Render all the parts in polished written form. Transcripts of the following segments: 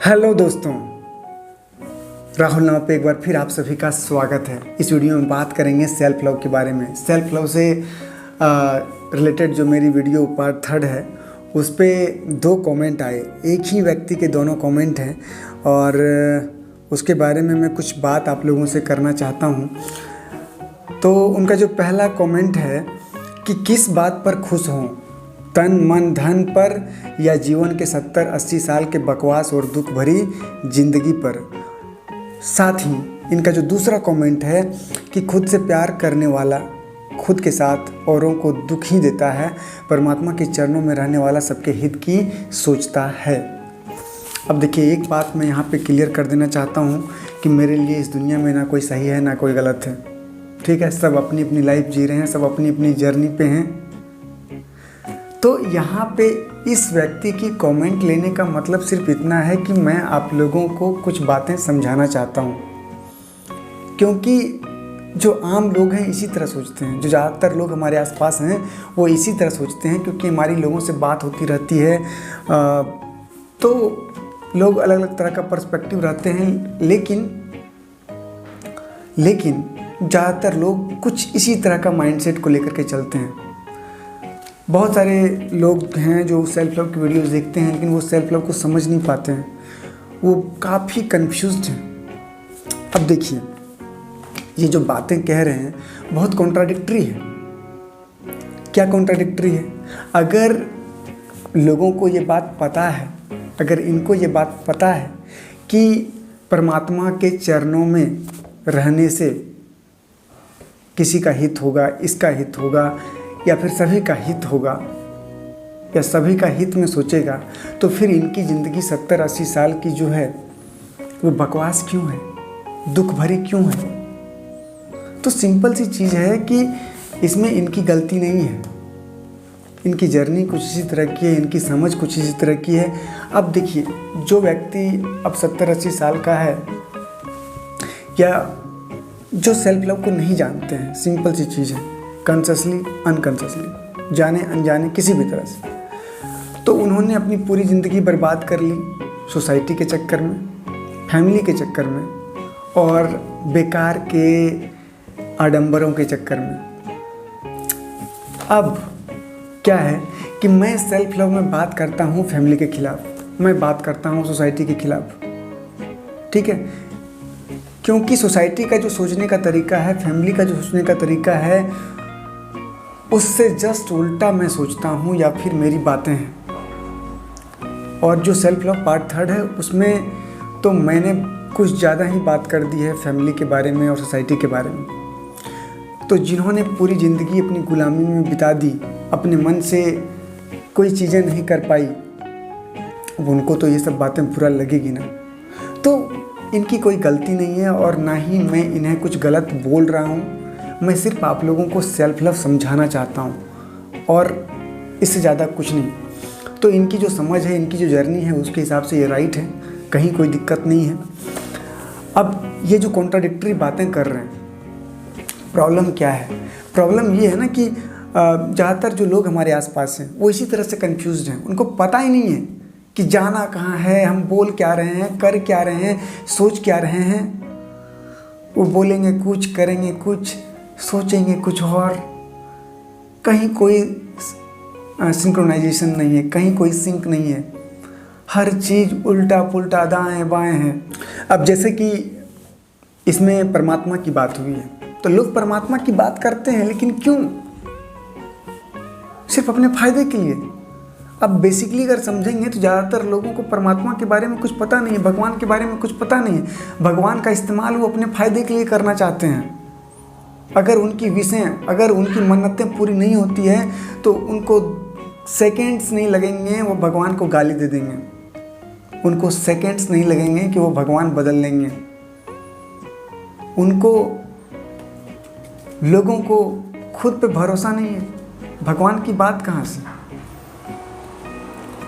Hello दोस्तों, राहुल नाम पे एक बार फिर आप सभी का स्वागत है। इस वीडियो में बात करेंगे सेल्फ लव के बारे में। सेल्फ लव से रिलेटेड जो मेरी वीडियो पार्ट 3 है उस पर 2 कमेंट आए। एक ही व्यक्ति के दोनों कमेंट हैं और उसके बारे में मैं कुछ बात आप लोगों से करना चाहता हूँ। तो उनका जो पहला कमेंट है कि किस बात पर खुश हों, तन मन धन पर या जीवन के 70-80 साल के बकवास और दुख भरी जिंदगी पर। साथ ही इनका जो दूसरा कमेंट है कि खुद से प्यार करने वाला खुद के साथ औरों को दुख ही देता है, परमात्मा के चरणों में रहने वाला सबके हित की सोचता है। अब देखिए, एक बात मैं यहाँ पे क्लियर कर देना चाहता हूँ कि मेरे लिए इस दुनिया में ना कोई सही है ना कोई गलत है। ठीक है, सब अपनी अपनी लाइफ जी रहे हैं, सब अपनी अपनी जर्नी पे हैं। तो यहाँ पे इस व्यक्ति की कमेंट लेने का मतलब सिर्फ इतना है कि मैं आप लोगों को कुछ बातें समझाना चाहता हूँ, क्योंकि जो आम लोग हैं इसी तरह सोचते हैं। जो ज़्यादातर लोग हमारे आसपास हैं वो इसी तरह सोचते हैं, क्योंकि हमारी लोगों से बात होती रहती है तो लोग अलग अलग तरह का पर्सपेक्टिव रहते हैं। लेकिन ज़्यादातर लोग कुछ इसी तरह का माइंडसेट को लेकर के चलते हैं। बहुत सारे लोग हैं जो सेल्फ लव की वीडियोस देखते हैं, लेकिन वो सेल्फ लव को समझ नहीं पाते हैं, वो काफ़ी कंफ्यूज्ड हैं। अब देखिए, ये जो बातें कह रहे हैं बहुत कॉन्ट्राडिक्टरी है। क्या कॉन्ट्राडिक्टरी है? अगर लोगों को ये बात पता है, अगर इनको ये बात पता है कि परमात्मा के चरणों में रहने से किसी का हित होगा, इसका हित होगा या फिर सभी का हित होगा या सभी का हित में सोचेगा, तो फिर इनकी ज़िंदगी 70-80 साल की जो है वो बकवास क्यों है, दुख भरी क्यों है? तो सिंपल सी चीज़ है कि इसमें इनकी गलती नहीं है। इनकी जर्नी कुछ इसी तरह की है, इनकी समझ कुछ इसी तरह की है। अब देखिए, जो व्यक्ति अब 70-80 साल का है या जो सेल्फ लव को नहीं जानते हैं, सिंपल सी चीज़ है, कॉन्शियसली अनकॉन्शियसली, जाने अनजाने किसी भी तरह से, तो उन्होंने अपनी पूरी ज़िंदगी बर्बाद कर ली सोसाइटी के चक्कर में, फैमिली के चक्कर में और बेकार के आडंबरों के चक्कर में। अब क्या है कि मैं सेल्फ लव में बात करता हूँ फैमिली के खिलाफ, मैं बात करता हूँ सोसाइटी के खिलाफ। ठीक है, क्योंकि सोसाइटी का जो सोचने का तरीका है, फैमिली का जो सोचने का तरीका है, उससे जस्ट उल्टा मैं सोचता हूँ या फिर मेरी बातें हैं। और जो सेल्फ लव पार्ट 3 है उसमें तो मैंने कुछ ज़्यादा ही बात कर दी है फैमिली के बारे में और सोसाइटी के बारे में। तो जिन्होंने पूरी ज़िंदगी अपनी गुलामी में बिता दी, अपने मन से कोई चीज़ें नहीं कर पाई, उनको तो ये सब बातें बुरा लगेगी ना। तो इनकी कोई गलती नहीं है और ना ही मैं इन्हें कुछ गलत बोल रहा हूँ। मैं सिर्फ आप लोगों को सेल्फ लव समझाना चाहता हूँ और इससे ज़्यादा कुछ नहीं। तो इनकी जो समझ है, इनकी जो जर्नी है, उसके हिसाब से ये राइट है, कहीं कोई दिक्कत नहीं है। अब ये जो कॉन्ट्राडिक्टरी बातें कर रहे हैं, प्रॉब्लम क्या है? प्रॉब्लम ये है ना कि ज़्यादातर जो लोग हमारे आसपास हैं वो इसी तरह से कंफ्यूज्ड हैं। उनको पता ही नहीं है कि जाना कहाँ है, हम बोल क्या रहे हैं, कर क्या रहे हैं, सोच क्या रहे हैं। वो बोलेंगे कुछ, करेंगे कुछ, सोचेंगे कुछ और। कहीं कोई सिंक्रोनाइजेशन नहीं है, कहीं कोई सिंक नहीं है, हर चीज़ उल्टा पुल्टा दाएं बाएं है। अब जैसे कि इसमें परमात्मा की बात हुई है, तो लोग परमात्मा की बात करते हैं, लेकिन क्यों? सिर्फ अपने फायदे के लिए। अब बेसिकली अगर समझेंगे तो ज़्यादातर लोगों को परमात्मा के बारे में कुछ पता नहीं है, भगवान के बारे में कुछ पता नहीं है। भगवान का इस्तेमाल वो अपने फायदे के लिए करना चाहते हैं। अगर उनकी विषें, अगर उनकी मन्नतें पूरी नहीं होती है तो उनको सेकेंड्स नहीं लगेंगे, वो भगवान को गाली दे देंगे। उनको सेकेंड्स नहीं लगेंगे कि वो भगवान बदल लेंगे। उनको, लोगों को खुद पे भरोसा नहीं है, भगवान की बात कहाँ से?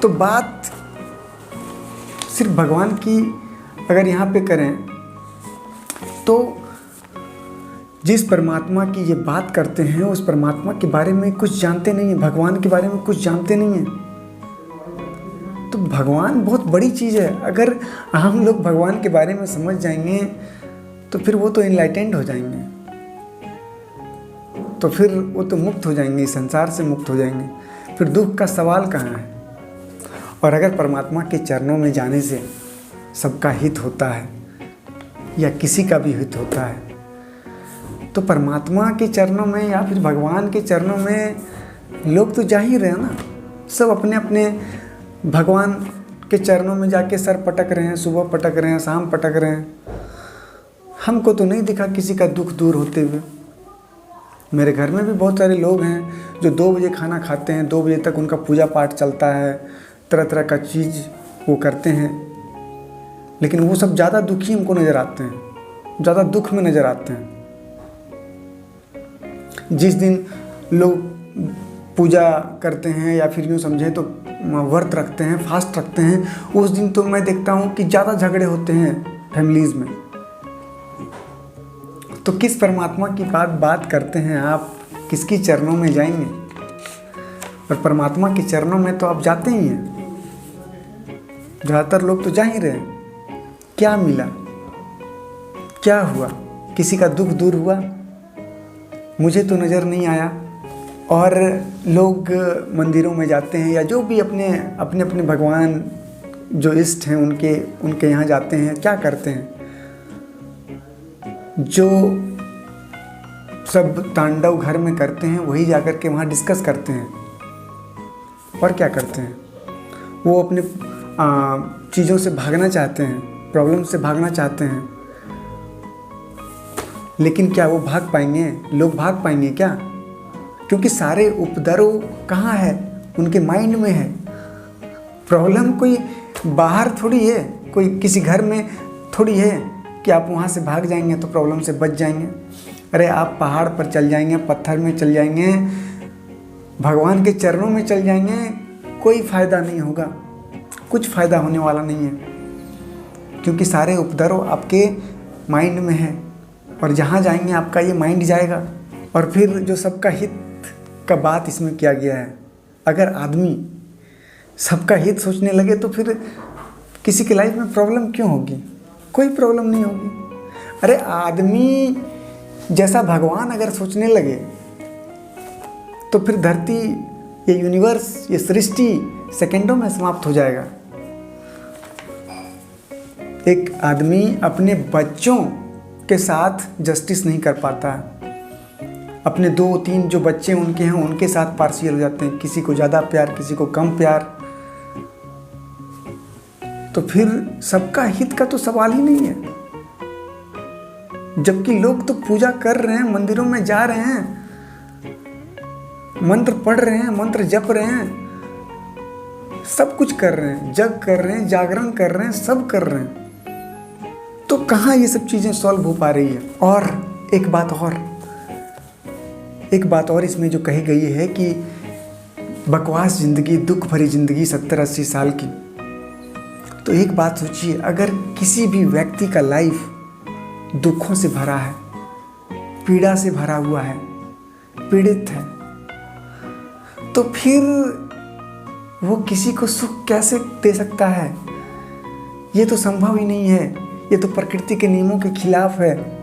तो बात सिर्फ भगवान की अगर यहाँ पे करें तो जिस परमात्मा की ये बात करते हैं उस परमात्मा के बारे में कुछ जानते नहीं हैं, भगवान के बारे में कुछ जानते नहीं हैं। तो भगवान बहुत बड़ी चीज़ है। अगर हम लोग भगवान के बारे में समझ जाएंगे तो फिर वो तो इनलाइटेंड हो जाएंगे, तो फिर वो तो मुक्त हो जाएंगे, इस संसार से मुक्त हो जाएंगे, फिर दुख का सवाल कहाँ है। और अगर परमात्मा के चरणों में जाने से सबका हित होता है या किसी का भी हित होता है, तो परमात्मा के चरणों में या फिर भगवान के चरणों में लोग तो जा ही रहे हैं ना। सब अपने अपने भगवान के चरणों में जाके सर पटक रहे हैं, सुबह पटक रहे हैं, शाम पटक रहे हैं। हमको तो नहीं दिखा किसी का दुख दूर होते हुए। मेरे घर में भी बहुत सारे लोग हैं जो 2 बजे खाना खाते हैं, 2 बजे तक उनका पूजा पाठ चलता है, तरह तरह का चीज़ वो करते हैं, लेकिन वो सब ज़्यादा दुखी हमको नज़र आते हैं, ज़्यादा दुख में नज़र आते हैं। जिस दिन लोग पूजा करते हैं या फिर यूँ समझें तो व्रत रखते हैं, फास्ट रखते हैं, उस दिन तो मैं देखता हूँ कि ज़्यादा झगड़े होते हैं फैमिलीज़ में। तो किस परमात्मा की बात करते हैं आप, किसकी चरणों में जाएंगे? और परमात्मा के चरणों में तो आप जाते ही हैं, ज़्यादातर लोग तो जा ही रहे हैं। क्या मिला, क्या हुआ? किसी का दुख दूर हुआ? मुझे तो नज़र नहीं आया। और लोग मंदिरों में जाते हैं या जो भी अपने अपने भगवान जो इष्ट हैं उनके यहाँ जाते हैं, क्या करते हैं? जो सब तांडव घर में करते हैं वही जाकर के वहाँ डिस्कस करते हैं। और क्या करते हैं? वो अपने चीज़ों से भागना चाहते हैं, प्रॉब्लम से भागना चाहते हैं, लेकिन क्या वो भाग पाएंगे? लोग भाग पाएंगे क्या? क्योंकि सारे उपद्रव कहाँ है? उनके माइंड में है। प्रॉब्लम कोई बाहर थोड़ी है, कोई किसी घर में थोड़ी है कि आप वहाँ से भाग जाएंगे तो प्रॉब्लम से बच जाएंगे। अरे आप पहाड़ पर चल जाएंगे, पत्थर में चल जाएंगे, भगवान के चरणों में चल जाएंगे, कोई फ़ायदा नहीं होगा, कुछ फ़ायदा होने वाला नहीं है, क्योंकि सारे उपद्रव आपके माइंड में है। और जहाँ जाएंगे आपका ये माइंड जाएगा। और फिर जो सबका हित का बात इसमें किया गया है, अगर आदमी सबका हित सोचने लगे तो फिर किसी के लाइफ में प्रॉब्लम क्यों होगी? कोई प्रॉब्लम नहीं होगी। अरे आदमी जैसा भगवान अगर सोचने लगे तो फिर धरती, ये यूनिवर्स, ये सृष्टि सेकंडों में समाप्त हो जाएगा। एक आदमी अपने बच्चों के साथ जस्टिस नहीं कर पाता, अपने 2-3 जो बच्चे उनके हैं उनके साथ पार्शियल हो जाते हैं, किसी को ज़्यादा प्यार, किसी को कम प्यार। तो फिर सबका हित का तो सवाल ही नहीं है। जबकि लोग तो पूजा कर रहे हैं, मंदिरों में जा रहे हैं, मंत्र पढ़ रहे हैं, मंत्र जप रहे हैं, सब कुछ कर रहे हैं, जग कर रहे हैं, जागरण कर रहे हैं, सब कर रहे हैं, तो कहाँ ये सब चीज़ें सॉल्व हो पा रही है? और एक बात और इसमें जो कही गई है कि बकवास ज़िंदगी, दुख भरी ज़िंदगी 70-80 साल की। तो एक बात सोचिए, अगर किसी भी व्यक्ति का लाइफ दुखों से भरा है, पीड़ा से भरा हुआ है, पीड़ित है, तो फिर वो किसी को सुख कैसे दे सकता है? ये तो संभव ही नहीं है, ये तो प्रकृति के नियमों के खिलाफ है।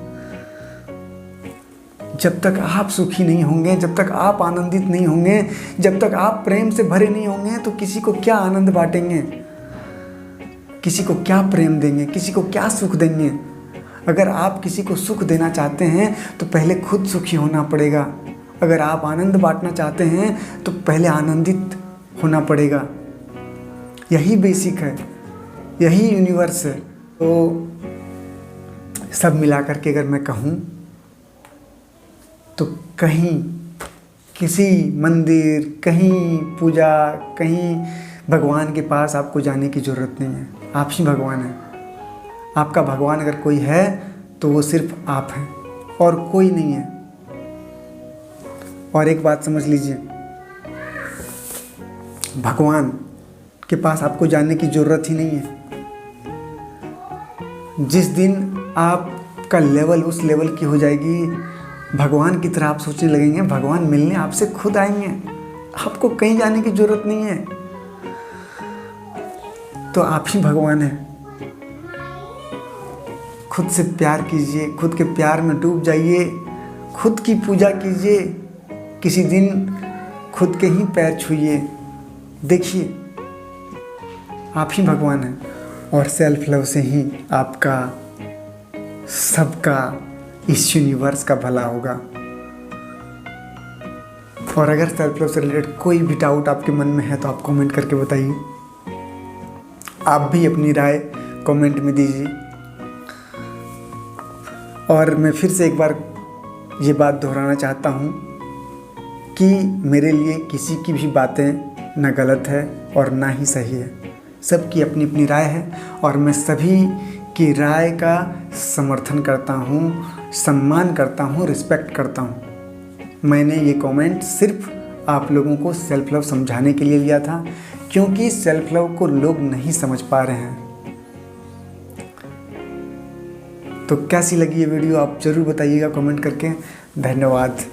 जब तक आप सुखी नहीं होंगे, जब तक आप आनंदित नहीं होंगे, जब तक आप प्रेम से भरे नहीं होंगे, तो किसी को क्या आनंद बांटेंगे? किसी को क्या प्रेम देंगे? किसी को क्या सुख देंगे? अगर आप किसी को सुख देना चाहते हैं तो पहले खुद सुखी होना पड़ेगा। अगर आप आनंद बांटना चाहते हैं तो पहले आनंदित होना पड़ेगा। यही बेसिक है, यही यूनिवर्स है। तो सब मिलाकर के अगर मैं कहूँ तो कहीं किसी मंदिर, कहीं पूजा, कहीं भगवान के पास आपको जाने की ज़रूरत नहीं है। आप ही भगवान हैं। आपका भगवान अगर कोई है तो वो सिर्फ आप हैं और कोई नहीं है। और एक बात समझ लीजिए, भगवान के पास आपको जाने की ज़रूरत ही नहीं है। जिस दिन आपका लेवल उस लेवल की हो जाएगी, भगवान की तरह आप सोचने लगेंगे, भगवान मिलने आपसे खुद आएंगे। आपको कहीं जाने की ज़रूरत नहीं है। तो आप ही भगवान हैं। खुद से प्यार कीजिए, खुद के प्यार में डूब जाइए, खुद की पूजा कीजिए, किसी दिन खुद के ही पैर छूइए, देखिए आप ही भगवान हैं। और सेल्फ लव से ही आपका, सबका, इस यूनिवर्स का भला होगा। और अगर सेल्फ लव से रिलेटेड कोई भी डाउट आपके मन में है तो आप कमेंट करके बताइए। आप भी अपनी राय कमेंट में दीजिए। और मैं फिर से एक बार ये बात दोहराना चाहता हूँ कि मेरे लिए किसी की भी बातें ना गलत है और ना ही सही है। सबकी अपनी अपनी राय है और मैं सभी की राय का समर्थन करता हूँ, सम्मान करता हूँ, रिस्पेक्ट करता हूँ। मैंने ये कमेंट सिर्फ आप लोगों को सेल्फ लव समझाने के लिए लिया था, क्योंकि सेल्फ लव को लोग नहीं समझ पा रहे हैं। तो कैसी लगी ये वीडियो आप ज़रूर बताइएगा कमेंट करके। धन्यवाद।